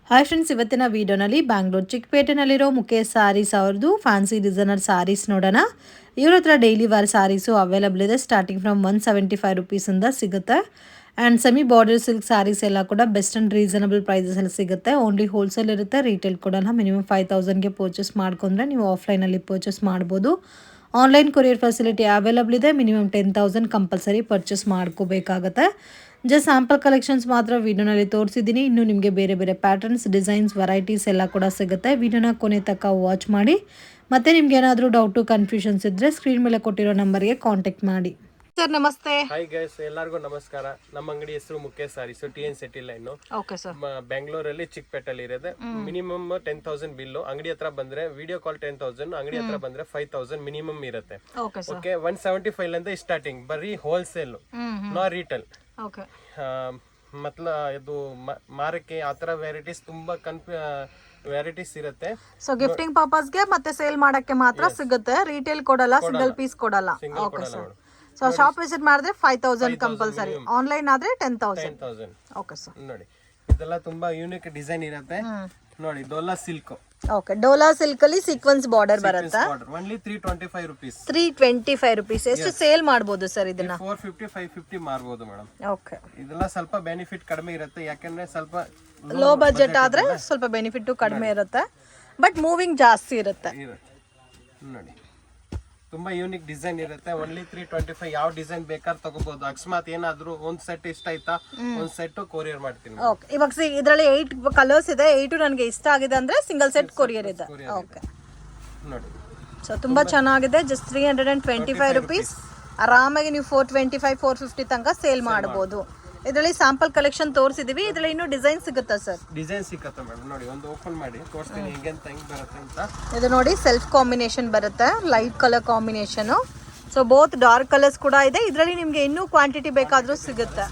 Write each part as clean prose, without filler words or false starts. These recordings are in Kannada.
ಹಾಯ್ ಫ್ರೆಂಡ್ಸ್, ಇವತ್ತಿನ ವಿಡಿಯೋನಲ್ಲಿ ಬ್ಯಾಂಗ್ಳೂರ್ ಚಿಕ್ಕಪೇಟೆನಲ್ಲಿರೋ ಮುಖೇಶ್ ಸಾರೀಸ್ ಅವ್ರದ್ದು ಫ್ಯಾನ್ಸಿ ಡಿಸೈನರ್ ಸಾರೀಸ್ ನೋಡೋಣ. ಇವ್ರ ಹತ್ರ ಡೈಲಿ ವೇರ್ ಸಾರೀಸು ಅವೈಲಬಲ್ ಇದೆ. ಸ್ಟಾರ್ಟಿಂಗ್ ಫ್ರಮ್ 175 ರುಪೀಸಿಂದ ಸಿಗುತ್ತೆ. And semi border silk sarees ಎಲ್ಲ ಕೂಡ ಬೆಸ್ಟ್ ಆ್ಯಂಡ್ ರೀಸನಬಲ್ ಪ್ರೈಸಲ್ಲಿ ಸಿಗುತ್ತೆ. ಓನ್ಲಿ ಹೋಲ್ಸೇಲ್ ಇರುತ್ತೆ, ರೀಟೇಲ್ ಕೊಡೋಣ. ಮಿನಿಮಮ್ 5000ಗೆ ಪರ್ಚೇಸ್ ಮಾಡ್ಕೊಂಡ್ರೆ ನೀವು ಆಫ್ಲೈನಲ್ಲಿ ಪರ್ಚೇಸ್ ಮಾಡ್ಬೋದು. ಆನ್ಲೈನ್ ಕೊರಿಯರ್ ಫೆಸಿಲಿಟಿ ಅವೈಲಬಲ್ ಇದೆ. ಮಿನಿಮಮ್ 10,000 ಕಂಪಲ್ಸರಿ ಪರ್ಚೇಸ್ ಮಾಡ್ಕೋಬೇಕಾಗತ್ತೆ. ಜಸ್ಟ್ ಸ್ಯಾಂಪಲ್ ಕಲೆಕ್ಷನ್ಸ್ ಮಾತ್ರ ವಿಡಿಯೋನಲ್ಲಿ ತೋರಿಸಿದ್ದೀನಿ. ಇನ್ನು ನಿಮಗೆ ಬೇರೆ ಬೇರೆ ಪ್ಯಾಟರ್ನ್ಸ್, ಡಿಸೈನ್ಸ್, ವೆರೈಟೀಸ್ ಎಲ್ಲ ಕೂಡ ಸಿಗುತ್ತೆ. ವಿಡಿಯೋನ ಕೊನೆ ತನಕ ವಾಚ್ ಮಾಡಿ. ಮತ್ತೆ ನಿಮ್ಗೆ ಏನಾದರೂ ಡೌಟು, ಕನ್ಫ್ಯೂಷನ್ಸ್ ಇದ್ದರೆ ಸ್ಕ್ರೀನ್ ಮೇಲೆ ಕೊಟ್ಟಿರೋ ನಂಬರ್ಗೆ ಕಾಂಟ್ಯಾಕ್ಟ್ ಮಾಡಿ. ಸರ್ ನಮಸ್ತೆ. ಹಾಯ್ ಗೈಸ್, ಎಲ್ಲರಿಗೂ ನಮಸ್ಕಾರ. ನಮ್ಮ ಅಂಗಡಿ ಹೆಸರು Mukesh Sarees, TN city line. Okay sir. ಬೆಂಗಳೂರಲ್ಲಿ ಚಿಕ್ಕಪೇಟೆಯಲ್ಲಿ ಇರೋದು. Minimum 10,000 bill. ಅಂಗಡಿ ಹತ್ರ ಬಂದ್ರೆ ವಿಡಿಯೋ ಕಾಲ್ 10,000, ಅಂಗಡಿ ಹತ್ರ ಬಂದ್ರೆ 5,000 ಮಿನಿಮಮ್ ಇರುತ್ತೆ. ಓಕೆ, 175 ಇಂದ ಸ್ಟಾರ್ಟಿಂಗ್. ಬರೀ ಹೋಲ್ಸೇಲ್, ನೋ ರೀಟೇಲ್. ಓಕೆ, ಮತ್ಲ ಇದು ಮಾರಕ್ಕೆ ಆತರ ವೆರೈಟೀಸ್ ತುಂಬಾ ವೆರೈಟೀಸ್ ಇರುತ್ತೆ. ಸೊ ಗಿಫ್ಟಿಂಗ್ ಪರ್ಪಸ್ಗೆ ಮತ್ತೆ ಸೇಲ್ ಮಾಡಕ್ಕೆ ಮಾತ್ರ ಸಿಗುತ್ತೆ. ರೀಟೇಲ್ ಕೊಡಲ್ಲ, ಸಿಂಗಲ್ ಪೀಸ್ ಕೊಡಲ್ಲ. Okay sir. So shop visit ಮಾಡಿದ್ರೆ 5,000 ಕಂಪಲ್ಸರಿ. ಆನ್ಲೈನ್ ಆದ್ರೆ 10,000. Okay sir. ನೋಡಿ, ಇದೆಲ್ಲ ತುಂಬಾ ಯೂನಿಕ್ ಡಿಸೈನ್ ಇರುತ್ತೆ. ನೋಡಿ, Dhola silk. Okay, Dhola silk ಅಲ್ಲಿ ಸೀಕ್ವೆನ್ಸ್ ಬಾರ್ಡರ್ ಬರುತ್ತೆ. Only 325 rupees. 325 ರುಪೀಸ್. ಎಷ್ಟು ಸೇಲ್ ಮಾಡಬಹುದು ಸರ್ ಇದನ್ನ? 450 550 ಮಾರಬಹುದು ಮೇಡಮ್. ಓಕೆ, ಇದೆಲ್ಲ ಸ್ವಲ್ಪ ಬೆನಿಫಿಟ್ ಕಡಿಮೆ ಇರುತ್ತೆ, ಯಾಕಂದ್ರೆ ಸ್ವಲ್ಪ ಲೋ ಬಜೆಟ್ ಆದ್ರೆ ಸ್ವಲ್ಪ ಬೆನಿಫಿಟ್ ಕಡಿಮೆ ಇರುತ್ತೆ, ಬಟ್ ಮೂವಿಂಗ್ ಜಾಸ್ತಿ ಇರುತ್ತೆ. ನೋಡಿ, ತುಂಬಾ ಯೂನಿಕ್ ಡಿಸೈನ್ ಇರುತ್ತೆ. ಓನ್ಲಿ 325. ಯಾವ ಡಿಸೈನ್ ಬೇಕಾದ್ರೆ ತಗೋಬಹುದು. ಅಕಸ್ಮಾತ್ ಏನಾದ್ರು ಒಂದ್ ಸೆಟ್ ಇಷ್ಟ ಆಯ್ತಾ, ಒಂದ್ ಸೆಟ್ ಕೊರಿಯರ್ ಮಾಡ್ತೀನಿ. ಓಕೆ, ಇವಾಗ ಇದರಲ್ಲಿ 8 ಕಲರ್ಸ್ ಇದೆ. 8 ನನಗೆ ಇಷ್ಟ ಆಗಿದೆ ಅಂದ್ರೆ ಸಿಂಗಲ್ ಸೆಟ್ ಕೊರಿಯರ್ ಇದೆ. ಓಕೆ ನೋಡಿ, ಸೊ ತುಂಬಾ ಚೆನ್ನಾಗಿದೆ. Just 325 rupees. ಆರಾಮಾಗಿ ನೀವು 425 450 ತನಕ ಸೇಲ್ ಮಾಡಬಹುದು. ಇದರಲ್ಲಿ ಸ್ಯಾಂಪಲ್ ಕಲೆಕ್ಷನ್ ತೋರಿಸಿದೀವಿ. ಇದರಲ್ಲಿ ಇನ್ನೂ ಡಿಸೈನ್ ಸಿಗುತ್ತಾ ಸರ್? ಡಿಸೈನ್ ಸಿಗುತ್ತೆ ಮೇಡಮ್. ನೋಡಿ, ಒಂದು ಓಪನ್ ಮಾಡಿ ತೋರಿಸ್ತೀನಿ ಹೆಂಗೆ ಬರುತ್ತೆ ಅಂತ. ಇದು ನೋಡಿ, ಸೆಲ್ಫ್ ಕಾಂಬಿನೇಷನ್ ಬರುತ್ತೆ, light colour combination. So both dark colours ಕೂಡ ಇದೆ. ಇದರಲ್ಲಿ ನಿಮಗೆ ಇನ್ನೂ ಕ್ವಾಂಟಿಟಿ ಬೇಕಾದರೂ ಸಿಗುತ್ತೆ.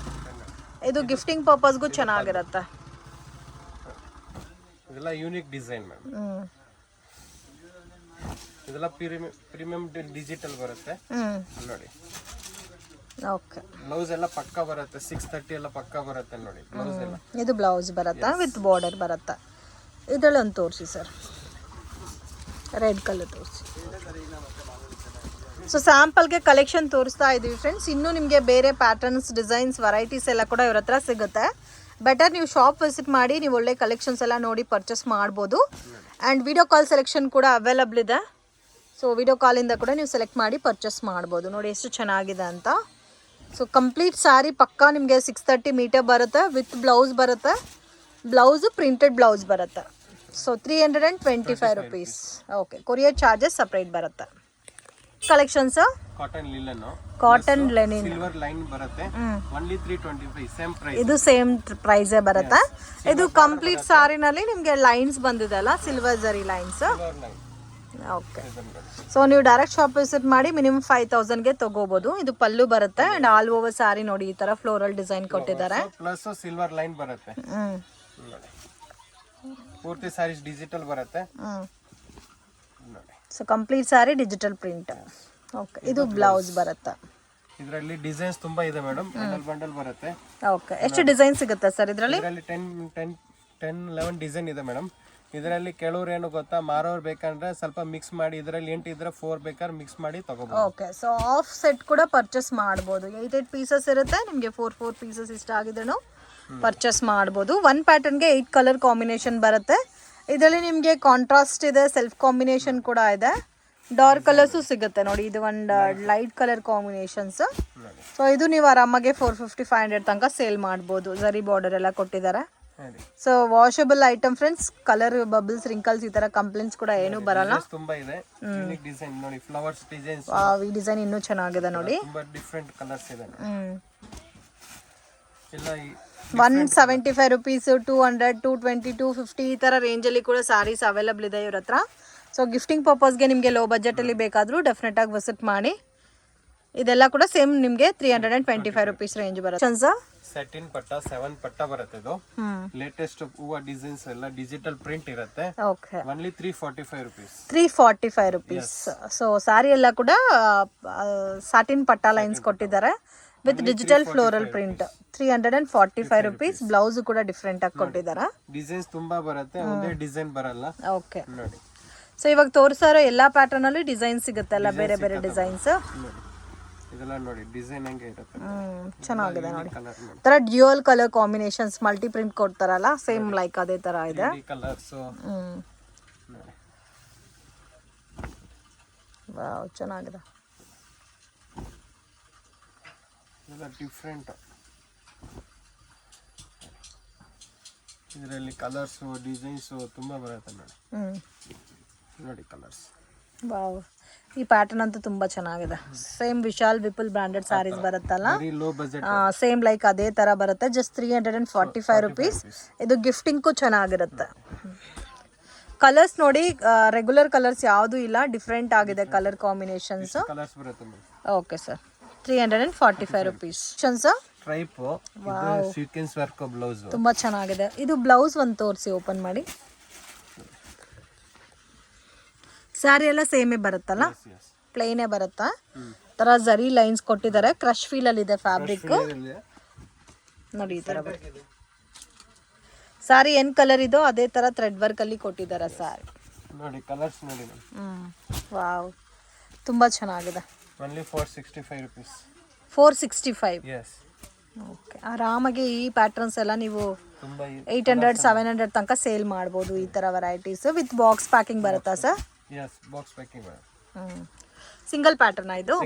ಇದು ಗಿಫ್ಟಿಂಗ್ ಪರ್ಪಸ್ಗೂ ಚೆನ್ನಾಗಿರುತ್ತೆ. ಇದೆಲ್ಲ ಯೂನಿಕ್ ಡಿಸೈನ್ ಮೇಡಮ್. ಇದೆಲ್ಲ ಪ್ರೀಮಿಯಂ ಡಿಜಿಟಲ್ ಬರುತ್ತೆ. ನೋಡಿ, ಓಕೆ, ಬ್ಲೌಸ್ ಎಲ್ಲ ಪಕ್ಕ ಬರುತ್ತೆ. 630 ಎಲ್ಲ ಪಕ್ಕ ಬರುತ್ತೆ. ನೋಡಿ, ಬ್ಲೌಸ್ ಎಲ್ಲ ಇದು ಬ್ಲೌಸ್ ಬರುತ್ತೆ, ವಿತ್ ಬಾರ್ಡರ್ ಬರುತ್ತೆ. ಇದರಲ್ಲಿ ಒಂದು ತೋರಿಸಿ ಸರ್, ರೆಡ್ ಕಲರ್ ತೋರಿಸಿ. ಸೊ ಸ್ಯಾಂಪಲ್ಗೆ ಕಲೆಕ್ಷನ್ ತೋರಿಸ್ತಾ ಇದ್ದೀವಿ ಫ್ರೆಂಡ್ಸ್. ಇನ್ನೂ ನಿಮಗೆ ಬೇರೆ ಪ್ಯಾಟರ್ನ್ಸ್, ಡಿಸೈನ್ಸ್, ವೆರೈಟೀಸ್ ಎಲ್ಲ ಕೂಡ ಇವ್ರ ಹತ್ರ ಸಿಗುತ್ತೆ. ಬೆಟರ್ ನೀವು ಶಾಪ್ ವಿಸಿಟ್ ಮಾಡಿ, ನೀವು ಒಳ್ಳೆ ಕಲೆಕ್ಷನ್ಸ್ ಎಲ್ಲ ನೋಡಿ ಪರ್ಚೇಸ್ ಮಾಡ್ಬೋದು. ಆ್ಯಂಡ್ ವಿಡಿಯೋ ಕಾಲ್ ಸೆಲೆಕ್ಷನ್ ಕೂಡ ಅವೈಲಬಲ್ ಇದೆ. ಸೊ ವಿಡಿಯೋ ಕಾಲಿಂದ ಕೂಡ ನೀವು ಸೆಲೆಕ್ಟ್ ಮಾಡಿ ಪರ್ಚೇಸ್ ಮಾಡ್ಬೋದು. ನೋಡಿ ಎಷ್ಟು ಚೆನ್ನಾಗಿದೆ ಅಂತ. ಸೊ ಕಂಪ್ಲೀಟ್ ಸ್ಯಾರಿ ಪಕ್ಕಾ ನಿಮಗೆ 630 ಮೀಟರ್ ಬರುತ್ತೆ, ವಿತ್ ಬ್ಲೌಸ್ ಬರುತ್ತೆ. ಬ್ಲೌಸು ಪ್ರಿಂಟೆಡ್ ಬ್ಲೌಸ್ ಬರುತ್ತೆ. So 325 rupees. Okay, courier charges separate ಬರುತ್ತೆ. Collections cotton linen, cotton linen, silver line ಬರುತ್ತೆ. Only 325 same price. ಇದು ಸೇಮ್ ಪ್ರೈಸೇ ಬರುತ್ತೆ. ಇದು ಕಂಪ್ಲೀಟ್ ಸ್ಯಾರಿನಲ್ಲಿ ನಿಮಗೆ ಲೈನ್ಸ್ ಬಂದಿದೆ ಅಲ್ಲ, ಸಿಲ್ವರ್ ಜರಿ ಲೈನ್ಸ್. ಓಕೆ, ಸೊ ನೀವು ಡೈರೆಕ್ಟ್ ಶಾಪ್ ವಿಸಿಟ್ ಮಾಡಿ ಮಿನಿಮಮ್ 5000ಗೆ ತಗೋಬಹುದು. ಇದು ಪಲ್ಲು ಬರುತ್ತೆ ಅಂಡ್ ಆಲ್ ಓವರ್ ಸಾರಿ ನೋಡಿ ಈ ತರ ಫ್ಲೋರಲ್ ಡಿಸೈನ್ ಕೊಟ್ಟಿದ್ದಾರೆ. ಪ್ಲಸ್ ಸಿಲ್ವರ್ ಲೈನ್ ಬರುತ್ತೆ. ಪೂರ್ತಿ ಸಾರೀಸ್ ಡಿಜಿಟಲ್ ಬರುತ್ತೆ. ಸೊ ಕಂಪ್ಲೀಟ್ ಸಾರಿ ಡಿಜಿಟಲ್ ಪ್ರಿಂಟ್. ಓಕೆ, ಇದು ಬ್ಲೌಸ್ ಬರುತ್ತೆ. ಇದರಲ್ಲಿ ಡಿಸೈನ್ಸ್ ತುಂಬಾ ಇದೆ ಮೇಡಮ್. ಬಂಡಲ್ ಬರುತ್ತೆ. ಓಕೆ, ಎಷ್ಟು ಡಿಸೈನ್ ಸಿಗುತ್ತೆ ಸರ್ ಇದರಲ್ಲಿ? 10-11 ಡಿಸೈನ್ ಇದೆ ಮೇಡಮ್. ಇದರಲ್ಲಿ ಕೆಲವ್ರು ಏನು ಗೊತ್ತಾ, ಮಾರೋರು ಬೇಕಂದ್ರೆ ಸ್ವಲ್ಪ ಮಿಕ್ಸ್ ಮಾಡಿ, ಇದರಲ್ಲಿ 8 ಇದ್ರೆ 4 ಬೇಕಾದ್ರೆ ಮಿಕ್ಸ್ ಮಾಡಿ ತಗೋಬಹುದು. ಓಕೆ, ಸೊ ಆಫ್ ಸೆಟ್ ಕೂಡ ಪರ್ಚೇಸ್ ಮಾಡ್ಬೋದು. 8 ಪೀಸಸ್ ಇರುತ್ತೆ, ನಿಮಗೆ 4 ಪೀಸಸ್ ಇಷ್ಟ ಆಗಿದ್ರು ಪರ್ಚೇಸ್ ಮಾಡ್ಬೋದು. ಒನ್ ಪ್ಯಾಟರ್ನ್ಗೆ 8 ಕಲರ್ ಕಾಂಬಿನೇಷನ್ ಬರುತ್ತೆ. ಇದರಲ್ಲಿ ನಿಮಗೆ ಕಾಂಟ್ರಾಸ್ಟ್ ಇದೆ, ಸೆಲ್ಫ್ ಕಾಂಬಿನೇಷನ್ ಕೂಡ ಇದೆ, ಡಾರ್ಕ್ ಕಲರ್ಸು ಸಿಗುತ್ತೆ. ನೋಡಿ, ಇದು ಒಂದು ಲೈಟ್ ಕಲರ್ ಕಾಂಬಿನೇಷನ್ಸ್. ಸೊ ಇದು ನೀವು ಆರಾಮಾಗಿ 450 500 ತನಕ ಸೇಲ್ ಮಾಡ್ಬೋದು. ಜರಿ ಬಾರ್ಡರ್ ಎಲ್ಲ ಕೊಟ್ಟಿದ್ದಾರೆ. So washable item friends. Colour bubbles, wrinkles ಈ ತರ ಕಂಪ್ಲೇಂಟ್ಸ್ ಕೂಡ ಏನು ಬರಲ್ಲ. ತುಂಬಾ ಇದೆ. ಯುನಿಕ್ ಡಿಸೈನ್ ನೋಡಿ, ಫ್ಲವರ್ಸ್ ಡಿಸೈನ್ಸ್. ಈ ಡಿಸೈನ್ ಇನ್ನೂ ಚೆನ್ನಾಗಿದೆ ನೋಡಿ. ತುಂಬಾ ಡಿಫರೆಂಟ್ ಕಲರ್ಸ್ ಇದೆ. ಎಲ್ಲ 175 ರುಪೀಸ್, 200, 220, 250 ಈ ತರ ರೇಂಜ್ ಅಲ್ಲಿ ಕೂಡ ಸಾರೀಸ್ ಅವೈಲಬಲ್ ಇದೆ ಇವ್ರ ಹತ್ರ. ಸೊ ಗಿಫ್ಟಿಂಗ್ ಪರ್ಪಸ್ಗೆ ನಿಮಗೆ ಲೋ ಬಜೆಟ್ ಅಲ್ಲಿ ಬೇಕಾದ್ರೂ ಡೆಫಿನೆಟ್ ಆಗಿ ವಿಸಿಟ್ ಮಾಡಿ. ಇದೆಲ್ಲ ಕೂಡ ಸೇಮ್ ನಿಮಗೆ 325 ರುಪೀಸ್ ರೇಂಜ್ ಬರುತ್ತೆ. ಸೆಟಿನ್ ಪಟ್ಟ 7 ಪಟ್ಟ ಬರುತ್ತೆ. ಇದು ಲೇಟೆಸ್ಟ್ ಹೂವ ಡಿಸೈನ್ಸ್ ಎಲ್ಲ ಡಿಜಿಟಲ್ ಪ್ರಿಂಟ್ ಇರುತ್ತೆ. Okay, only 345 rupees. 345 rupees. So sorry ಎಲ್ಲ ಕೂಡ ಸಾಟಿನ್ ಪಟ್ಟ ಲೈನ್ಸ್ ಕೊಟ್ಟಿದ್ದಾರೆ. With digital floral print 345 rupees. Blouse ಕೂಡ ಡಿಫ್ರೆಂಟ್ ಆಗಿ ಕೊಟ್ಟಿದ್ದಾರಾ? ಡಿಸೈನ್ಸ್ ತುಂಬಾ ಬರುತ್ತೆ, ಒಂದೇ ಡಿಸೈನ್ ಬರಲ್ಲ. ಓಕೆ ನೋಡಿ. ಸೊ ಇವಾಗ ತೋರಿಸೋ ಎಲ್ಲಾ ಪ್ಯಾಟರ್ನ್ ಅಲ್ಲಿ ಡಿಸೈನ್ ಸಿಗುತ್ತೆ ಅಲ್ಲ, ಬೇರೆ ಬೇರೆ ಡಿಸೈನ್ಸ್. ನೋಡಿ ಇದೆಲ್ಲ ನೋಡಿ ಡಿಸೈನ್ ಹಂಗೆ ಇರುತ್ತೆ. ಚೆನ್ನಾಗಿದೆ ನೋಡಿ. ತರ dual colour combinations multi print ಕೊಡ್ತಾರಲ್ಲ, ಸೇಮ್ ಲೈಕ್ ಅದೇ ತರ ಇದೆ. ಕಲರ್ಸ್ ವಾವ್, ಚೆನ್ನಾಗಿದೆ. ಇದೆಲ್ಲ ಡಿಫ್ರೆಂಟ್. ಇದರಲ್ಲಿ ಕಲರ್ಸ್ ಡಿಸೈನ್ಸ್ ತುಂಬಾ ಬರುತ್ತೆ ನೋಡಿ. ನೋಡಿ ಕಲರ್ಸ್. ವಾವ್, ಈ ಪ್ಯಾಟರ್ನ್ ಅಂತೂ ತುಂಬಾ ಚೆನ್ನಾಗಿದೆ. ಸೇಮ್ ವಿಶಾಲ್ ವಿಪುಲ್ ಬ್ರಾಂಡೆಡ್ ಸ್ಯಾರೀಸ್ ಬರುತ್ತಲ್ಲ, ಲೋ ಬಜೆಟ್, ಸೇಮ್ ಲೈಕ್ ಅದೇ ತರ ಬರುತ್ತೆ. Just 345 rupees. ಇದು ಗಿಫ್ಟಿಂಗ್ಗೂ ಚೆನ್ನಾಗಿರುತ್ತೆ. ಕಲರ್ಸ್ ನೋಡಿ, ರೆಗ್ಯುಲರ್ ಕಲರ್ಸ್ ಯಾವುದು ಇಲ್ಲ, ಡಿಫ್ರೆಂಟ್ ಆಗಿದೆ ಕಲರ್ ಕಾಂಬಿನೇಷನ್ಸ್. ಕಲರ್ಸ್ ಬರುತ್ತೆ. Okay sir, 345 rupees. Stripe sequence work blouse ತುಂಬಾ ಚೆನ್ನಾಗಿದೆ. ಇದು ಬ್ಲೌಸ್ ಒಂದು ತೋರಿಸಿ, ಓಪನ್ ಮಾಡಿ. ಸ್ಯಾರಿ ಎಲ್ಲ ಸೇಮೇ ಬರುತ್ತಲ್ಲ, ಪ್ಲೇನೇ ಬರುತ್ತಾ? ತರ ಜರಿ ಲೈನ್ಸ್ ಕೊಟ್ಟಿದ್ದಾರೆ. ಕ್ರಶ್ ಫೀಲ್ ಅಲ್ಲಿ ಇದೆ ಫ್ಯಾಬ್ರಿಕ್ ನೋಡಿ. ಈ ತರ ಸ್ಯಾರಿ ಏನ್ ಕಲರ್ ಇದೋ ಅದೇ ತರ ಥ್ರೆಡ್ ವರ್ಕ್ ಅಲ್ಲಿ ಕೊಟ್ಟಿದ್ದಾರೆ ಸ್ಯಾರಿ ನೋಡಿ. ಕಲರ್ಸ್ ನೋಡಿ. ವಾವ್, ತುಂಬಾ ಚೆನ್ನಾಗಿದೆ. only 465 rupees. 465. yes. ಓಕೆ, ಆರಾಮಾಗಿ ಈ ಪ್ಯಾಟರ್ನ್ಸ್ ಎಲ್ಲ ನೀವು 800 700 ತನಕ ಸೇಲ್ ಮಾಡ್ಬೋದು. ಈ ತರ ವೆರೈಟೀಸ್ ವಿತ್ ಬಾಕ್ಸ್ ಪ್ಯಾಕಿಂಗ್ ಬರುತ್ತಾ ಸರ್? yes, box packing ಬರುತ್ತೆ. ಸಿಂಗಲ್ ಪ್ಯಾಟರ್ನ್ ಇದು?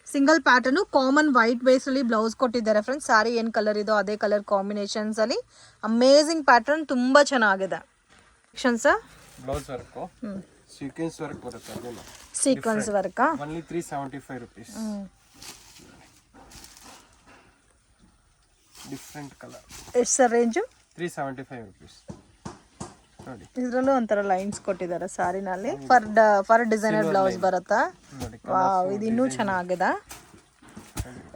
Single pattern common white base ಅಲ್ಲಿ ಬ್ಲೌಸ್ ಕೊಟ್ಟಿದ್ದಾರೆ ಫ್ರೆಂಡ್ಸ್. ಸಾರಿ ಏನ್ ಕಲರ್ ಇದೋ ಅದೇ ಕಲರ್ ಕಾಂಬಿನೇಷನ್ಸ್ ಅಲ್ಲಿ ಅಮೇಜಿಂಗ್ ಪ್ಯಾಟರ್ನ್, ತುಂಬಾ ಚೆನ್ನಾಗಿದೆ. ಬ್ಲೌಸ್ ವರ್ಕ್ ಸೀಕ್ವೆನ್ಸ್ ವರ್ಕ್ ಬರುತ್ತೆ. ಅದೆಲ್ಲ sequence work only 375 rupees. Different colour. ಎಷ್ಟು ಸರ್ ರೇಂಜ್? 375 rupees. ನೋಡಿ ಇದರಲ್ಲೂ ಒಂಥರ ಲೈನ್ಸ್ ಕೊಟ್ಟಿದ್ದಾರೆ ಸಾರಿನಲ್ಲಿ. ಫರ್ ಡಿಸೈನರ್ ಬ್ಲೌಸ್ ಬರುತ್ತಾ? ವಾವ್, ಇದು ಇನ್ನೂ ಚೆನ್ನಾಗಿದೆ.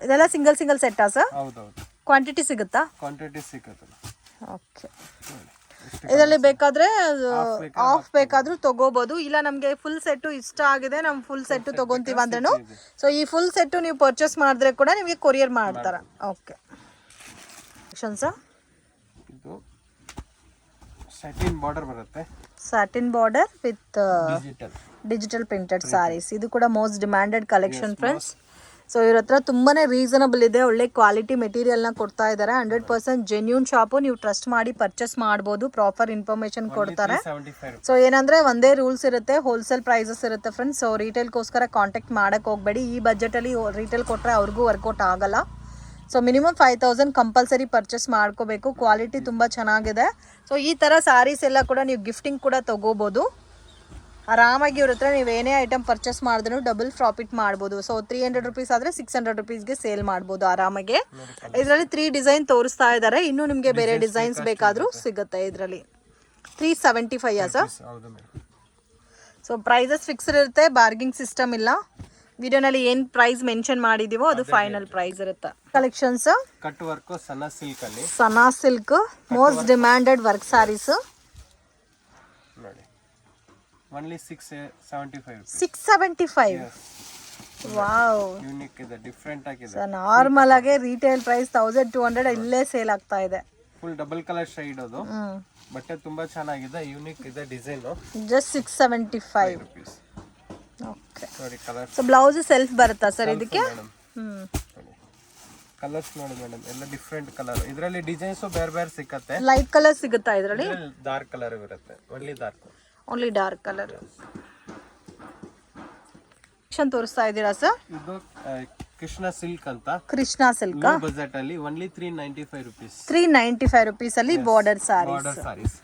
ಇದೆಲ್ಲ ಸಿಂಗಲ್ ಸೆಟ್ಟಾ ಸರ್? ಹೌದೌದು. ಕ್ವಾಂಟಿಟಿ ಸಿಗುತ್ತಾ? ಕ್ವಾಂಟಿಟಿ ಸಿಗುತ್ತೆ. ಓಕೆ, ಇದರಲ್ಲಿ ಬೇಕಾದ್ರೆ ಆಫ್ ಬೇಕಾದ್ರೂ ತಗೋಬಹುದು. ಇಲ್ಲ ನಮಗೆ ಫುಲ್ ಸೆಟ್ ಇಷ್ಟ ಆಗಿದೆ, ನಮ್ ಫುಲ್ ಸೆಟ್ ತಗೊಂತೀವಿ ಅಂದ್ರೂ, ಸೊ ಈ ಫುಲ್ ಸೆಟ್ ನೀವು ಪರ್ಚೇಸ್ ಮಾಡಿದ್ರೆ ಕೂಡ ನಿಮಗೆ ಕೊರಿಯರ್ ಮಾಡ್ತಾರ. ಓಕೆ ಸರ್, ಇದು ಸ್ಯಾಟಿನ್ ಬಾರ್ಡರ್ ಬರುತ್ತೆ. Satin border with digital digital printed sarees. ಇದು ಕೂಡ most demanded collection friends. So ಇವ್ರ ಹತ್ರ ತುಂಬಾನೇ ರೀಸನಬಲ್ ಇದೆ, ಒಳ್ಳೆ ಕ್ವಾಲಿಟಿ ಮೆಟೀರಿಯಲ್ನ ಕೊಡ್ತಾ ಇದ್ದಾರೆ. 100% ಜೆನ್ಯೂನ್ ಶಾಪು, ನೀವು ಟ್ರಸ್ಟ್ ಮಾಡಿ ಪರ್ಚೇಸ್ ಮಾಡ್ಬೋದು. ಪ್ರಾಪರ್ ಇನ್ಫಾರ್ಮೇಶನ್ ಕೊಡ್ತಾರೆ. ಸೊ ಏನಂದ್ರೆ ಒಂದೇ ರೂಲ್ಸ್ ಇರುತ್ತೆ, ಹೋಲ್ಸೇಲ್ ಪ್ರೈಸಸ್ ಇರುತ್ತೆ ಫ್ರೆಂಡ್ಸ್. ಸೊ ರಿಟೇಲ್ಗೋಸ್ಕರ ಕಾಂಟ್ಯಾಕ್ಟ್ ಮಾಡಕ್ ಹೋಗ್ಬೇಡಿ. ಈ ಬಜೆಟಲ್ಲಿ ರಿಟೇಲ್ ಕೊಟ್ಟರೆ ಅವ್ರಿಗೂ ವರ್ಕೌಟ್ ಆಗಲ್ಲ. ಸೊ ಮಿನಿಮಮ್ 5000 ಕಂಪಲ್ಸರಿ ಪರ್ಚೇಸ್ ಮಾಡ್ಕೋಬೇಕು. ಕ್ವಾಲಿಟಿ ತುಂಬ ಚೆನ್ನಾಗಿದೆ. ಸೊ ಈ ಥರ ಸ್ಯಾರೀಸ್ ಎಲ್ಲ ಕೂಡ ನೀವು ಗಿಫ್ಟಿಂಗ್ ಕೂಡ ತೊಗೋಬೋದು. ಆರಾಮಾಗಿ ಇವ್ರ ಹತ್ರ ನೀವು ಏನೇ ಐಟಮ್ ಪರ್ಚೇಸ್ ಮಾಡಿದ್ರು ಡಬಲ್ ಪ್ರಾಫಿಟ್ ಮಾಡ್ಬೋದು. ಸೊ 300 ರುಪೀಸ್ ಆದರೆ 600 ರುಪೀಸ್ಗೆ ಸೇಲ್ ಮಾಡ್ಬೋದು ಆರಾಮಾಗಿ. ಇದರಲ್ಲಿ 3 ಡಿಸೈನ್ ತೋರಿಸ್ತಾ ಇದ್ದಾರೆ. ಇನ್ನೂ ನಿಮಗೆ ಬೇರೆ ಡಿಸೈನ್ಸ್ ಬೇಕಾದರೂ ಸಿಗುತ್ತೆ. ಇದರಲ್ಲಿ 375 ಸರ್? ಸೊ ಪ್ರೈಸಸ್ ಫಿಕ್ಸ್ಡ್ ಇರುತ್ತೆ, ಬಾರ್ಗಿಂಗ್ ಸಿಸ್ಟಮ್ ಇಲ್ಲ. ವಿಡಿಯೋನಲ್ಲಿ ಏನು ಪ್ರೈಸ್ ಮೆನ್ಷನ್ ಮಾಡಿದೀವೋ ಅದು ಫೈನಲ್ ಪ್ರೈಸ್ ಇರುತ್ತೆ. ಕಲೆಕ್ಷನ್ಸ್ ಕಟ್ ವರ್ಕ್ ಸನಾ ಸಿಲ್ಕ್ ಅಲ್ಲಿ, ಸನಾ silk most demanded work sarees ನೋಡಿ. only 675 rupees. 675. ವಾವ್, ಯೂನಿಕ್ ಇದೆ, ಡಿಫರೆಂಟ್ ಆಗಿದೆ. ಸೊ ನಾರ್ಮಲ್ ಆಗಿ ರಿಟೇಲ್ ಪ್ರೈಸ್ 1200 ಇಲ್ಲೇ ಸೇಲ್ ಆಗ್ತಾ ಇದೆ. ಫುಲ್ ಡಬಲ್ ಕಲರ್ ಶೇಡ್ ಅದು. ಬಟ್ಟೆ ತುಂಬಾ ಚೆನ್ನಾಗಿದೆ, ಯೂನಿಕ್ ಇದೆ ಡಿಸೈನ್. Just 675 rupees. ಓಕೆ, ನೋಡಿ ಕಲರ್. ಸೊ ಬ್ಲೌಸ್ ಸೆಲ್ಫ್ ಬರುತ್ತಾ ಸರ್ ಇದಕ್ಕೆ? ಕಲರ್ಸ್ ನೋಡಿ ಮೇಡಮ್, ಎಲ್ಲ ಡಿಫರೆಂಟ್ ಕಲರ್. ಇದರಲ್ಲಿ ಡಿಸೈನ್ಸ್ ಬೇರೆ ಬೇರೆ ಸಿಕ್ಕತ್ತೆ. ಲೈಟ್ ಕಲರ್ ಸಿಗುತ್ತಾ ಇದರಲ್ಲಿ? ಡಾರ್ಕ್ ಕಲರ್ ಇರುತ್ತೆ, ಓನ್ಲಿ ಡಾರ್ಕ್ ಕಲರ್. ತೋರಿಸ್ತಾ ಇದ್ದೀರಾ ಸರ್? ಇದು ಕೃಷ್ಣ ಸಿಲ್ಕ್ ಅಂತ. ಕೃಷ್ಣ ಸಿಲ್ಕ್ ಬಜೆಟ್ ಅಲ್ಲಿ only 395 rupees. 395 ರುಪೀಸ್ ಅಲ್ಲಿ ಬಾರ್ಡರ್ ಸಾರೀಸ್.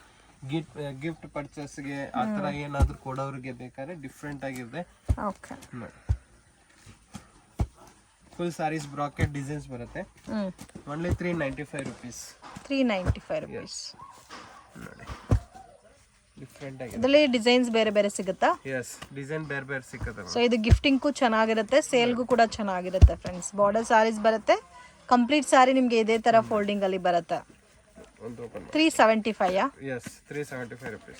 ಗಿಫ್ಟ್ ಪರ್ಚೇಸ್ಗೆ ಆ ತರ ಏನಾದ್ರು ಕೊಡೋರಿಗೆ ಬೇಕಾದ್ರೆ ಡಿಫ್ರೆಂಟ್ ಆಗಿದೆ. Okay, full sarees bracket designs ಬರುತ್ತೆ. only 395 rupees. 395 ರುಪೀಸ್. ನೋಡಿ ಡಿಫರೆಂಟ್ ಆಗಿದೆ. ಇದರಲ್ಲಿ ಡಿಸೈನ್ಸ್ ಬೇರೆ ಬೇರೆ ಸಿಗುತ್ತಾ? yes, ಡಿಸೈನ್ ಬೇರೆ ಬೇರೆ ಸಿಗುತ್ತೆ. ಸೊ ಇದು ಗಿಫ್ಟಿಂಗ್ಗೂ ಚೆನ್ನಾಗಿರುತ್ತೆ, ಸೇಲ್ಗೂ ಕೂಡ ಚೆನ್ನಾಗಿರುತ್ತೆ ಫ್ರೆಂಡ್ಸ್. ಬಾರ್ಡರ್ ಸಾರೀಸ್ ಬರುತ್ತೆ, ಕಂಪ್ಲೀಟ್ ಸಾರಿ ನಿಮಗೆ ಇದೇ ತರ ಫೋಲ್ಡಿಂಗ್ ಅಲ್ಲಿ ಬರುತ್ತೆ. 375. yes, 375 rupees.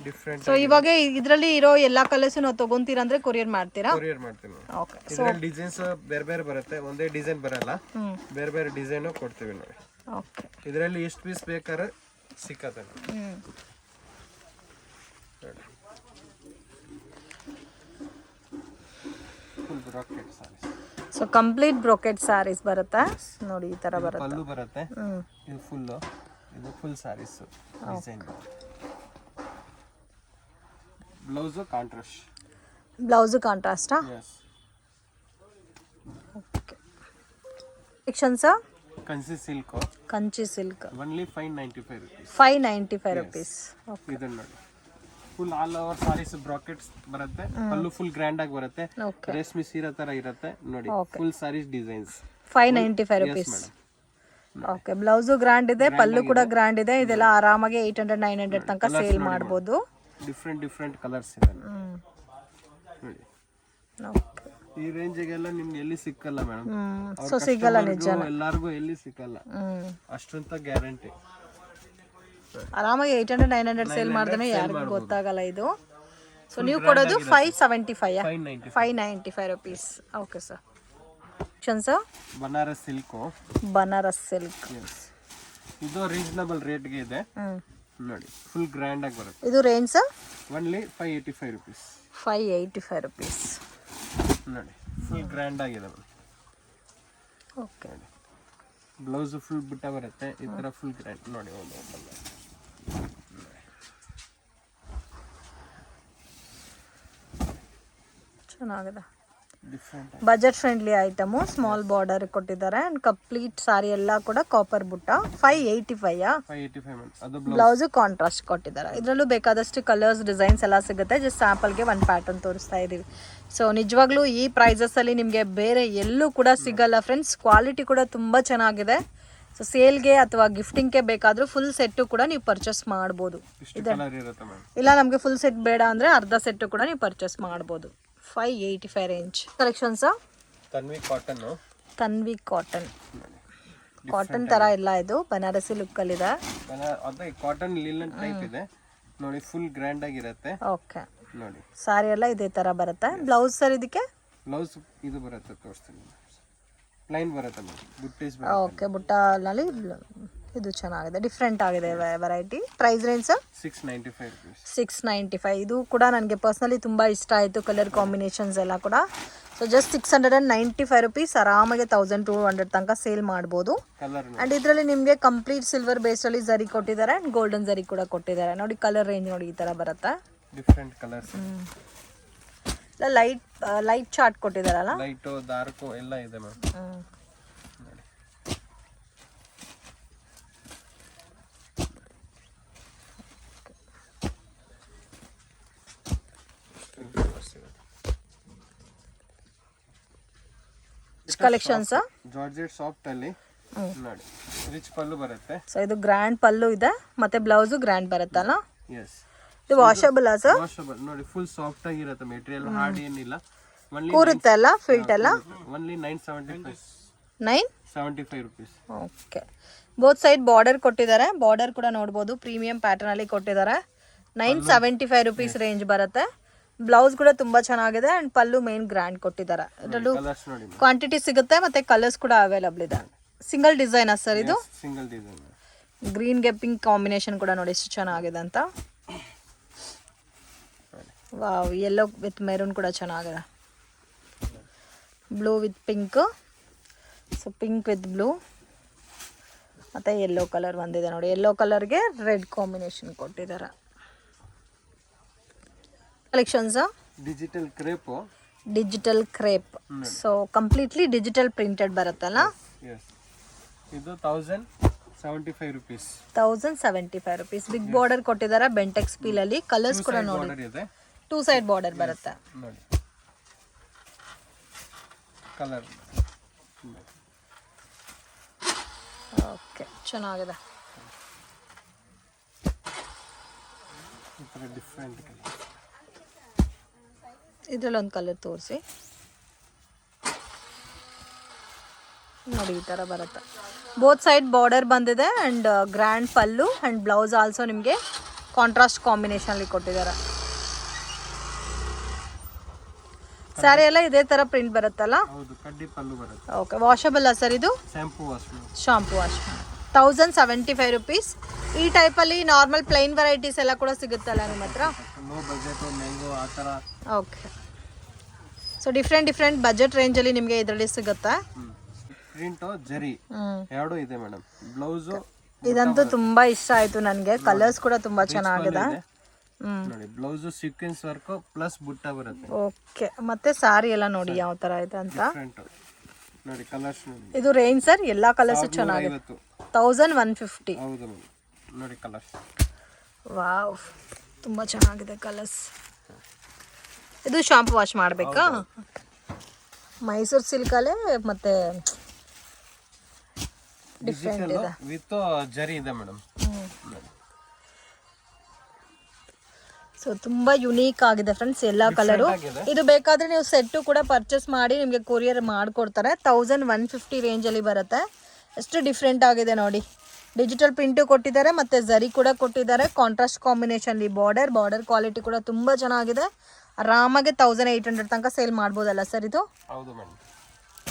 ಡಿಫ್ರೆಂಟ್ ಸೊ ಇವಾಗ ಇದರಲ್ಲಿ ಇರೋ ಎಲ್ಲಾ ಕಲರ್ಸ್ ನಾವು ತಗೊಂತೀರಾ ಅಂದ್ರೆ ಕೊರಿಯರ್ ಮಾಡ್ತೀರಾ? ಕೊರಿಯರ್ ಮಾಡ್ತೀವಿ ನಾವು. ಓಕೆ. ಇದರಲ್ಲಿ ಡಿಸೈನ್ಸ್ ಬೇರೆ ಬೇರೆ ಬರುತ್ತೆ, ಒಂದೇ ಡಿಸೈನ್ ಬರಲ್ಲ, ಬೇರೆ ಬೇರೆ ಡಿಸೈನ್ ಕೊಡ್ತೀವಿ ನೋಡಿ. ಓಕೆ. ಇದರಲ್ಲಿ ಎಷ್ಟು ಪೀಸ್ ಬೇಕಾದ್ರೆ ಸಿಕ್ಕತ್ತೆ ನೋಡಿ. Full brocade sarees. So complete brocade sarees ಬರುತ್ತೆ ನೋಡಿ, ಈ ತರ ಬರುತ್ತೆ. ಪಲ್ಲು ಬರುತ್ತೆ, ಇದು ಫುಲ್, ಇದು full sarees design. Blouse contrast. Blouse ಕಾಂಟ್ರಾಸ್ಟಾ? Yes. Okay. Sections Kanchi silk. Kanchi silk only 595 rupees. 595 rupees. Okay. ಇದನ್ನ ನೋಡಿ, full all over sarees brackets ಬರುತ್ತೆ, ಪಲ್ಲು ಫುಲ್ ಗ್ರ್ಯಾಂಡ್ ಆಗಿ ಬರುತ್ತೆ, ಓಕೆ. ರೇಷ್ಮೆ ಸೀರೆ ತರ ಇರುತ್ತೆ ನೋಡಿ. Full sarees designs 595 rupees. Okay. Blouse grand ಇದೆ, ಪಲ್ಲು ಕೂಡ ಗ್ರ್ಯಾಂಡ್ ಇದೆ. ಇದೆಲ್ಲ ಆರಾಮಾಗಿ 800 900 ತನಕ ಸೇಲ್ ಮಾಡ್ಬೋದು. ಡಿಫ್ರೆಂಟ್ ಕಲರ್ಸ್ ಇದೆ ನೋಡಿ. ಓಕೆ. ಈ ರೇಂಜಿಗೆಲ್ಲ ನಿಮ್ಗೆ ಎಲ್ಲಿ ಸಿಕ್ಕಲ್ಲ ಮೇಡಮ್. ಸೊ ಸಿಗಲ್ಲ ನಿಜ, ಎಲ್ಲರಿಗೂ ಎಲ್ಲಿ ಸಿಕ್ಕಲ್ಲ ಅಷ್ಟಂತ ಗ್ಯಾರಂಟಿ. ಆರಾಮಾಗಿ 800 900 ಸೇಲ್ ಮಾಡಿದ್ರೆ ಯಾರಿಗೂ ಗೊತ್ತಾಗಲ್ಲ ಇದು. ಸೊ ನೀವು ಕೊಡೋದು 575 595 rupees. Okay sir. Sir Banaras silk. Banaras silk ಇದು ರೀಸನಬಲ್ ರೇಟ್ಗೆ ಇದೆ ನೋಡಿ, ಫುಲ್ ಗ್ರ್ಯಾಂಡ್ ಆಗಿ ಬರುತ್ತೆ. ಇದು range sir only 585 rupees. 585 rupees ನೋಡಿ, ಫುಲ್ ಗ್ರ್ಯಾಂಡ್ ಆಗಿದೆ. ಓಕೆ. ಬ್ಲೌಸ್ ಫುಲ್ ಬುಟ್ಟ ಬರುತ್ತೆ, ಈ ತರ ಫುಲ್ ಗ್ರ್ಯಾಂಡ್ ನೋಡಿ. ಚೆನ್ನಾಗಿದೆ, different budget friendly item. Small border ಕೊಟ್ಟಿದ್ದಾರೆ ಅಂಡ್ ಕಂಪ್ಲೀಟ್ ಸಾರಿ ಎಲ್ಲ ಕೂಡ ಕಾಪರ್ ಬುಟ್ಟ. 585 ಅದು ಬ್ಲೌಸ್ ಕಾಂಟ್ರಾಸ್ಟ್ ಕೊಟ್ಟಿದ್ದಾರೆ. ಇದರಲ್ಲೂ ಬೇಕಾದಷ್ಟು ಕಲರ್ಸ್ ಡಿಸೈನ್ಸ್ ಎಲ್ಲ ಸಿಗುತ್ತೆ. ಜಸ್ಟ್ ಸ್ಯಾಂಪಲ್ಗೆ ಒಂದು ಪ್ಯಾಟರ್ನ್ ತೋರಿಸ್ತಾ ಇದ್ದೀವಿ. ಸೊ ನಿಜವಾಗ್ಲೂ ಈ ಪ್ರೈಸಸಲ್ಲಿ ನಿಮಗೆ ಬೇರೆ ಎಲ್ಲೂ ಕೂಡ ಸಿಗಲ್ಲ ಫ್ರೆಂಡ್ಸ್. ಕ್ವಾಲಿಟಿ ಕೂಡ ತುಂಬ ಚೆನ್ನಾಗಿದೆ. ಸೊ ಸೇಲ್ಗೆ ಅಥವಾ ಗಿಫ್ಟಿಂಗ್ಗೆ ಬೇಕಾದರೂ ಫುಲ್ ಸೆಟ್ಟು ಕೂಡ ನೀವು ಪರ್ಚೇಸ್ ಮಾಡ್ಬೋದು. ಇಲ್ಲ ನಮಗೆ ಫುಲ್ ಸೆಟ್ ಬೇಡ ಅಂದರೆ ಅರ್ಧ ಸೆಟ್ಟು ಕೂಡ ನೀವು ಪರ್ಚೇಸ್ ಮಾಡ್ಬೋದು. 585 ರೇಂಜ್. ಕಲೆಕ್ಷನ್ಸ್ ತನ್ವಿ ಕಾಟನ್ ತರ ಇಲ್ಲ, ಇದು ಬನಾರಸಿ ಲುಕ್ ಅಲ್ಲಿ ಇದೆ. ಅದೇ ಕಾಟನ್ ಲಿನನ್ ಟೈಪ್ ಇದೆ ನೋಡಿ, ಫುಲ್ ಗ್ರ್ಯಾಂಡ್ ಆಗಿರುತ್ತೆ. ಓಕೆ ನೋಡಿ, ಸಾರಿ ಎಲ್ಲ ಇದೇ ತರ ಬರುತ್ತೆ. ಬ್ಲೌಸ್ ಸರ್ ಇದಕ್ಕೆ ಬ್ಲೌಸ್ ಇದು ಬರುತ್ತೆ, ತೋರಿಸ್ತೀನಿ. ಪ್ಲೈನ್ ಬರುತ್ತೆ ಬುಟ್ಟೀಸ್. ಓಕೆ. ಬುಟ್ಟನಲ್ಲಿ ಇದು ಚೆನ್ನಾಗಿದೆ, ಡಿಫ್ರೆಂಟ್ ಆಗಿದೆ variety. Price range sir 695 rupees. 695. ಇದು ಕೂಡ ನನಗೆ ಪರ್ಸ್ನಲಿ ತುಂಬ ಇಷ್ಟ ಆಯಿತು, ಕಲರ್ ಕಾಂಬಿನೇಷನ್ಸ್ ಎಲ್ಲ ಕೂಡ. ಸೊ ಜಸ್ಟ್ 695 rupees ಆರಾಮಾಗಿ 1200 ತನಕ ಸೇಲ್ ಮಾಡ್ಬೋದು. ಆ್ಯಂಡ್ ಇದರಲ್ಲಿ ನಿಮಗೆ ಕಂಪ್ಲೀಟ್ ಸಿಲ್ವರ್ ಬೇಸಲ್ಲಿ ಜರಿ ಕೊಟ್ಟಿದ್ದಾರೆ ಆ್ಯಂಡ್ ಗೋಲ್ಡನ್ ಜರಿ ಕೂಡ ಕೊಟ್ಟಿದ್ದಾರೆ ನೋಡಿ. ಕಲರ್ ರೇಂಜ್ ನೋಡಿ ಈ ಥರ ಬರುತ್ತೆ. Different colours. ಲೈಟ್ ಚಾರ್ಟ್ ಕೊಟ್ಟಿದ್ದಾರಲ್ಲ, ಲೈಟು ಡಾರ್ಕು ಎಲ್ಲ ಇದೆ ಮ್ಯಾಮ್. ಕಲೆಕ್ಷನ್ಸ್ ಜಾರ್ಜೆಟ್ ಸಾಫ್ಟ್ ಅಲ್ಲಿ ನೋಡಿ, ರಿಚ್ ಪಲ್ಲು ಬರುತ್ತೆ. ಸೊ ಇದು ಗ್ರ್ಯಾಂಡ್ ಪಲ್ಲು ಇದೆ ಮತ್ತೆ ಬ್ಲೌಸ್ ಗ್ರ್ಯಾಂಡ್ ಬರುತ್ತಲ್ಲ. ಎಸ್. ಇದು ವಾಷಬಲ್ ಸರ್? ವಾಷಬಲ್ ನೋಡಿ, ಫುಲ್ ಸಾಫ್ಟ್ ಆಗಿರುತ್ತೆ ಮೆಟೀರಿಯಲ್, ಹಾರ್ಡ್ ಏನಿಲ್ಲ. ಕೂರುತ್ತೆ ಅಲ್ಲ ಫಿಲ್ಟ್ ಎಲ್ಲ? Only 975 975 rupees. Okay. Both side border ಕೊಟ್ಟಿದ್ದಾರೆ. ಬಾರ್ಡರ್ ಕೂಡ ನೋಡ್ಬೋದು, ಪ್ರೀಮಿಯಂ ಪ್ಯಾಟರ್ನ್ ಅಲ್ಲಿ ಕೊಟ್ಟಿದ್ದಾರೆ. 975 rupees ರೇಂಜ್ ಬರುತ್ತೆ. ಬ್ಲೌಸ್ ಕೂಡ ತುಂಬಾ ಚೆನ್ನಾಗಿದೆ ಅಂಡ್ ಪಲ್ಲು ಮೇನ್ ಗ್ರ್ಯಾಂಡ್ ಕೊಟ್ಟಿದ್ದಾರೆ. ಇದರಲ್ಲೂ ಕ್ವಾಂಟಿಟಿ ಸಿಗುತ್ತೆ ಮತ್ತೆ ಕಲರ್ಸ್ ಕೂಡ ಅವೈಲಬಲ್ ಇದೆ. ಸಿಂಗಲ್ ಡಿಸೈನ್ ಸರ್ ಇದು? Single design. ಗ್ರೀನ್ಗೆ ಪಿಂಕ್ ಕಾಂಬಿನೇಷನ್ ಕೂಡ ನೋಡಿ ಎಷ್ಟು ಚೆನ್ನಾಗಿದೆ ಅಂತ. ವಾವ್, ಯೆಲ್ಲೋ ವಿತ್ ಮೆರೂನ್ ಕೂಡ ಚೆನ್ನಾಗಿದೆ. Blue with pink, so pink with blue ಮತ್ತು ಯೆಲ್ಲೋ ಕಲರ್ ಬಂದಿದೆ ನೋಡಿ. ಯೆಲ್ಲೋ ಕಲರ್ಗೆ ರೆಡ್ ಕಾಂಬಿನೇಷನ್ ಕೊಟ್ಟಿದ್ದಾರೆ. Collections digital crepe. So completely digital printed ಬರುತ್ತಲ್ಲ. ಇದು 1075 rupees. 1075 rupees. ಬಿಗ್ ಬಾರ್ಡರ್ ಕೊಟ್ಟಿದ್ದಾರೆ ಬೆಂಟೆಕ್ಸ್ ಪೀಲ್ ಅಲ್ಲಿ. ಕಲರ್ಸ್ ಕೂಡ ನೋಡಿ, 2 ಸೈಡ್ ಬಾರ್ಡರ್ ಬರುತ್ತೆ ನೋಡಿ. ಕಲರ್ ಓಕೆ, ಚೆನ್ನಾಗಿದೆ. Different colour. ಇದರಲ್ಲಿ ಒಂದು ಕಲರ್ ತೋರಿಸಿ ನೋಡಿ, ಈ ಥರ ಬರುತ್ತೆ. ಬೋತ್ ಸೈಡ್ ಬಾರ್ಡರ್ ಬಂದಿದೆ and grand pallu and blouse also ನಿಮಗೆ ಕಾಂಟ್ರಾಸ್ಟ್ ಕಾಂಬಿನೇಷನಲ್ಲಿ ಕೊಟ್ಟಿದ್ದಾರೆ. ಸ್ಯಾರಿ ಎಲ್ಲ ಇದೇ ಥರ ಪ್ರಿಂಟ್ ಬರುತ್ತಲ್ಲ? ಹೌದು, ಕಡ್ಡಿ ಪಲ್ಲು ಬರುತ್ತೆ. ಓಕೆ, ವಾಷಬಲ್ ಸರ್ ಇದು? Shampoo wash. 1075 ರುಪೀಸ್. ಈ ಟೈಪಲ್ಲಿ ನಾರ್ಮಲ್ ಪ್ಲೈನ್ ವೆರೈಟೀಸ್ ಎಲ್ಲ ಕೂಡ ಸಿಗುತ್ತಲ್ಲ ನಿಮ್ಮ ಹತ್ರ? ಲೋ ಬಜೆಟ್, ಮ್ಯಾಂಗೋ ಆ ಥರ. ಓಕೆ, ಸೊ ಡಿಫ್ರೆಂಟ್ ಬಜೆಟ್ ರೇಂಜಲ್ಲಿ ನಿಮಗೆ ಇದರಲ್ಲಿ ಸಿಗುತ್ತಾ? ಪ್ರಿಂಟ್ ಜರಿ ಎರಡು ಇದೆ ಮೇಡಮ್. ಬ್ಲೌಸು ಇದಂತೂ ತುಂಬಾ ಇಷ್ಟ ಆಯ್ತು ನನಗೆ. ಕಲರ್ಸ್ ಕೂಡ ತುಂಬಾ ಚೆನ್ನಾಗಿದೆ. ನೋಡಿ, ಬ್ಲೌಸ್ ಸೀಕ್ವೆನ್ಸ್ ವರ್ಕ್ ಪ್ಲಸ್ ಬುಟ್ಟ ಬರುತ್ತೆ. ಓಕೆ, ಮತ್ತೆ ಸಾರಿ ಎಲ್ಲ ನೋಡಿ ಯಾವ ತರ ಇದೆ ಅಂತ. ನೋಡಿ ಕಲರ್ಸ್ ನೋಡಿ. ಇದು ರೇಂಜ್ ಸರ್ ಎಲ್ಲಾ ಕಲರ್ಸ್ ಚೆನ್ನಾಗಿದೆ. 1150. ಹೌದು ಮೇಡಮ್, ನೋಡಿ ಕಲರ್ಸ್. ವಾವ್, ತುಂಬಾ ಚೆನ್ನಾಗಿದೆ ಕಲರ್ಸ್. ಇದು ಶಾಂಪು ವಾಶ್ ಮಾಡಬೇಕಾ? ಮೈಸೂರು ಸಿಲ್ಕಲ್ಲೇ ಮತ್ತೆ ಡಿಫ್ರೆಂಟ್ ಇದೆ ವಿತ್ ಜರಿ ಇದೆ ಮೇಡಮ್. ಸೊ ತುಂಬ ಯುನೀಕ್ ಆಗಿದೆ ಫ್ರೆಂಡ್ಸ್ ಎಲ್ಲ ಕಲರು. ಇದು ಬೇಕಾದರೆ ನೀವು ಸೆಟ್ಟು ಕೂಡ ಪರ್ಚೇಸ್ ಮಾಡಿ ನಿಮಗೆ ಕೊರಿಯರ್ ಮಾಡಿಕೊಡ್ತಾರೆ. 1150 ರೇಂಜಲ್ಲಿ ಬರುತ್ತೆ. ಎಷ್ಟು ಡಿಫ್ರೆಂಟ್ ಆಗಿದೆ ನೋಡಿ. ಡಿಜಿಟಲ್ ಪ್ರಿಂಟು ಕೊಟ್ಟಿದ್ದಾರೆ ಮತ್ತು ಜರಿ ಕೂಡ ಕೊಟ್ಟಿದ್ದಾರೆ. ಕಾಂಟ್ರಾಸ್ಟ್ ಕಾಂಬಿನೇಷನ್ಲಿ ಬಾರ್ಡರ್ ಕ್ವಾಲಿಟಿ ಕೂಡ ತುಂಬ ಚೆನ್ನಾಗಿದೆ. ಆರಾಮಾಗಿ 1800 ತನಕ ಸೇಲ್ ಮಾಡ್ಬೋದಲ್ಲ ಸರ್ ಇದು? ಹೌದು ಮೇಡಮ್.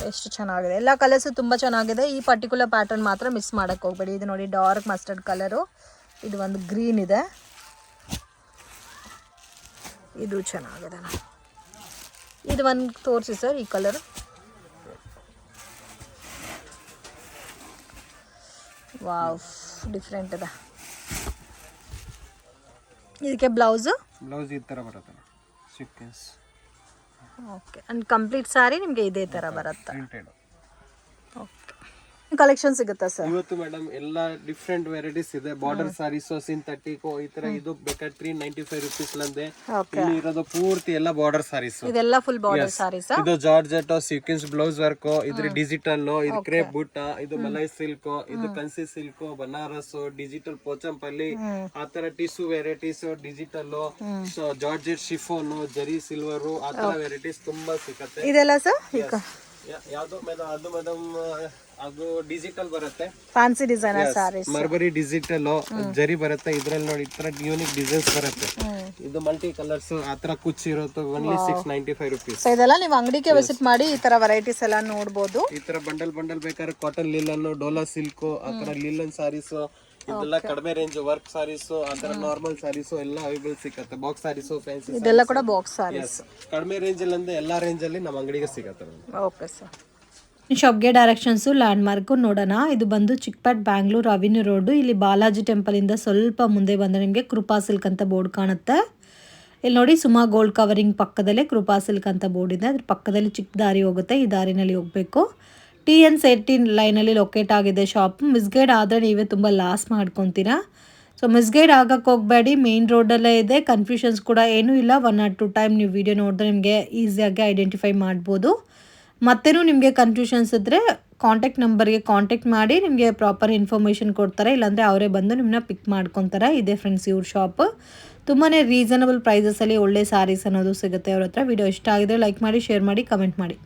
ಎಷ್ಟು ಚೆನ್ನಾಗಿದೆ, ಎಲ್ಲ ಕಲರ್ಸು ತುಂಬ ಚೆನ್ನಾಗಿದೆ. ಈ ಪರ್ಟಿಕ್ಯುಲರ್ ಪ್ಯಾಟರ್ನ್ ಮಾತ್ರ ಮಿಸ್ ಮಾಡೋಕ್ಕೆ ಹೋಗಬೇಡಿ. ಇದು ನೋಡಿ ಡಾರ್ಕ್ ಮಸ್ಟರ್ಡ್ ಕಲರು, ಇದು ಒಂದು ಗ್ರೀನ್ ಇದೆ, ಇದು ಚೆನ್ನಾಗಿದೆ. ಇದು ಒಂದು ತೋರಿಸಿ ಸರ್ ಈ ಕಲರ್. ವಾವ್, ಡಿಫ್ರೆಂಟ್ ಇದೆ. ಇದಕ್ಕೆ ಬ್ಲೌಸ್ ಈ ಥರ ಬರುತ್ತೆ ಸೀಕ್ವೆನ್ಸ್. ಓಕೆ, ಅಂಡ್ ಕಂಪ್ಲೀಟ್ ಸಾರಿ ನಿಮಗೆ ಇದೇ ಥರ ಬರುತ್ತೆ. ಪ್ರಿಂಟೆಡ್. ಓಕೆ, ಕಲೆಕ್ಷನ್ ಸಿಗುತ್ತಾ ಸರ್? ಇವತ್ತು ಮೇಡಮ್ ಎಲ್ಲ ಡಿಫ್ರೆಂಟ್ ವೆರೈಟೀಸ್ ಇದೆ. ಬಾರ್ಡರ್ ಸಾರೀಸ್, ಸಿಂಥೆಟಿಕ್ ಈ ತರ. ಇದು ಬೇಕಾದ್ರೆ 395 ರುಪೀಸ್ ಲಂದೆ. ಇಲ್ಲಿ ಇರೋದು ಪೂರ್ತಿ ಎಲ್ಲ ಬಾರ್ಡರ್ ಸಾರೀಸ್. ಇದೆಲ್ಲ ಫುಲ್ ಬಾರ್ಡರ್ ಸಾರೀಸ್. ಇದು ಜಾರ್ಜೆಟ್ ಸೀಕ್ವೆನ್ಸ್ ಬ್ಲೌಸ್ ವರ್ಕ್, ಇದ್ರ ಡಿಜಿಟಲ್, ಇದು ಕ್ರೇಪ್ ಬುಟ್ಟ, ಇದು ಮಲೈ ಸಿಲ್ಕ್, ಇದು ಕನ್ಸಿ ಸಿಲ್ಕ್, ಬನಾರಸ್, ಡಿಜಿಟಲ್ ಪೋಚಂಪಲ್ಲಿ ಆ ತರ tissue varieties, digital, georgette chiffon, zari silver ಆ ತರ ವೆರೈಟೀಸ್ ತುಂಬಾ ಸಿಗುತ್ತೆ. ಇದೆಲ್ಲ ಸರ್ ಯಾವ್ದು ಮೇಡಮ್? ಅದು ಮೇಡಮ್ ಅದು ಡಿಜಿಟಲ್ ಬರುತ್ತೆ, ಫ್ಯಾನ್ಸಿ ಡಿಸೈನರ್ ಸಾರೀಸ್. ಮರ್ಬರಿ ಡಿಜಿಟಲ್ ಜರಿ ಬರುತ್ತೆ. ಇದ್ರಲ್ಲಿ ನೋಡಿ ಈ ತರ ಯೂನಿಕ್ ಡಿಸೈನ್ಸ್ ಬರುತ್ತೆ. ಇದು ಮಲ್ಟಿ ಕಲರ್ಸ್ ಆ ತರ ಕುಚ್ಚಿ ಇರುತ್ತೆ. Only 695 rupees. ಸೊ ಇದೆಲ್ಲ ನೀವು ಅಂಗಡಿಗೆ ವಿಸಿಟ್ ಮಾಡಿ ಈ ತರ ವೆರೈಟೀಸ್ ಎಲ್ಲ ನೋಡಬಹುದು. ಈ ತರ ಬಂಡಲ್ ಬೇಕಾದ್ರೆ ಕಾಟನ್ ಲಿಲನ್, ಡೋಲಾ ಸಿಲ್ಕ್ ಆ ತರ ಲಿಲನ್ ಸಾರೀಸ್, ಇದೆಲ್ಲ ಕಡಿಮೆ ರೇಂಜ್ ವರ್ಕ್ ಸಾರೀಸ್, ಆ ತರ ನಾರ್ಮಲ್ ಸಾರೀಸ್ ಎಲ್ಲ ಅವೈಲೇಬಲ್ ಸಿಗುತ್ತೆ. ಬಾಕ್ಸ್ ಸಾರೀಸ್, ಫ್ಯಾನ್ಸಿ, ಇದೆಲ್ಲ ಕೂಡ ಬಾಕ್ಸ್ ಸಾರೀಸ್. ಕಡಿಮೆ ರೇಂಜ್ ಅಲ್ಲಿ ಅಂದ್ರೆ ಎಲ್ಲಾ ರೇಂಜ್ ಅಲ್ಲಿ ನಮ್ಮ ಅಂಗಡಿಗೆ ಸಿಗುತ್ತೆ. Okay sir. ಶಾಪ್ಗೆ ಡೈರೆಕ್ಷನ್ಸು ಲ್ಯಾಂಡ್ಮಾರ್ಕು ನೋಡೋಣ. ಇದು ಬಂದು ಚಿಕ್ಕಪೇಟ್ ಬ್ಯಾಂಗ್ಳೂರು ಅವಿನ್ಯೂ ರೋಡು. ಇಲ್ಲಿ ಬಾಲಾಜಿ ಟೆಂಪಲಿಂದ ಸ್ವಲ್ಪ ಮುಂದೆ ಬಂದರೆ ನಿಮಗೆ ಕೃಪಾ ಸಿಲ್ಕ್ ಅಂತ ಬೋರ್ಡ್ ಕಾಣುತ್ತೆ. ಇಲ್ಲಿ ನೋಡಿ ಸುಮಾ ಗೋಲ್ಡ್ ಕವರಿಂಗ್ ಪಕ್ಕದಲ್ಲೇ ಕೃಪಾ ಸಿಲ್ಕ್ ಅಂತ ಬೋರ್ಡ್ ಇದೆ. ಅದ್ರ ಪಕ್ಕದಲ್ಲಿ ಚಿಕ್ಕ ದಾರಿ ಹೋಗುತ್ತೆ, ಈ ದಾರಿನಲ್ಲಿ ಹೋಗಬೇಕು. TN18 ಲೈನಲ್ಲಿ ಲೊಕೇಟ್ ಆಗಿದೆ ಶಾಪ್. ಮಿಸ್ಗೈಡ್ ಆದರೆ ನೀವೇ ತುಂಬ ಲಾಸ್ ಮಾಡ್ಕೊತೀರಾ. ಸೊ ಮಿಸ್ಗೈಡ್ ಆಗಕ್ಕೆ ಹೋಗಬೇಡಿ, ಮೇನ್ ರೋಡಲ್ಲೇ ಇದೆ. ಕನ್ಫ್ಯೂಷನ್ಸ್ ಕೂಡ ಏನೂ ಇಲ್ಲ. 1 or 2 ಟೈಮ್ ನೀವು ವಿಡಿಯೋ ನೋಡಿದ್ರೆ ನಿಮಗೆ ಈಸಿಯಾಗಿ ಐಡೆಂಟಿಫೈ ಮಾಡ್ಬೋದು. ಮತ್ತೇನೂ ನಿಮಗೆ ಕನ್ಫ್ಯೂಷನ್ಸ್ ಇದ್ದರೆ ಕಾಂಟ್ಯಾಕ್ಟ್ ನಂಬರ್ಗೆ ಕಾಂಟ್ಯಾಕ್ಟ್ ಮಾಡಿ ನಿಮಗೆ ಪ್ರಾಪರ್ ಇನ್ಫಾರ್ಮೇಷನ್ ಕೊಡ್ತಾರೆ. ಇಲ್ಲಾಂದರೆ ಅವರೇ ಬಂದು ನಿಮ್ಮನ್ನ ಪಿಕ್ ಮಾಡ್ಕೊತಾರೆ. ಇದೆ ಫ್ರೆಂಡ್ಸ್ ಇವ್ರ ಶಾಪ್. ತುಂಬಾ ರೀಸನಬಲ್ ಪ್ರೈಸಸಲ್ಲಿ ಒಳ್ಳೆ ಸ್ಯಾರೀಸ್ ಅನ್ನೋದು ಸಿಗುತ್ತೆ ಅವ್ರ ಹತ್ರ. ವಿಡಿಯೋ ಇಷ್ಟ ಆಗಿದ್ರೆ ಲೈಕ್ ಮಾಡಿ, ಶೇರ್ ಮಾಡಿ, ಕಮೆಂಟ್ ಮಾಡಿ.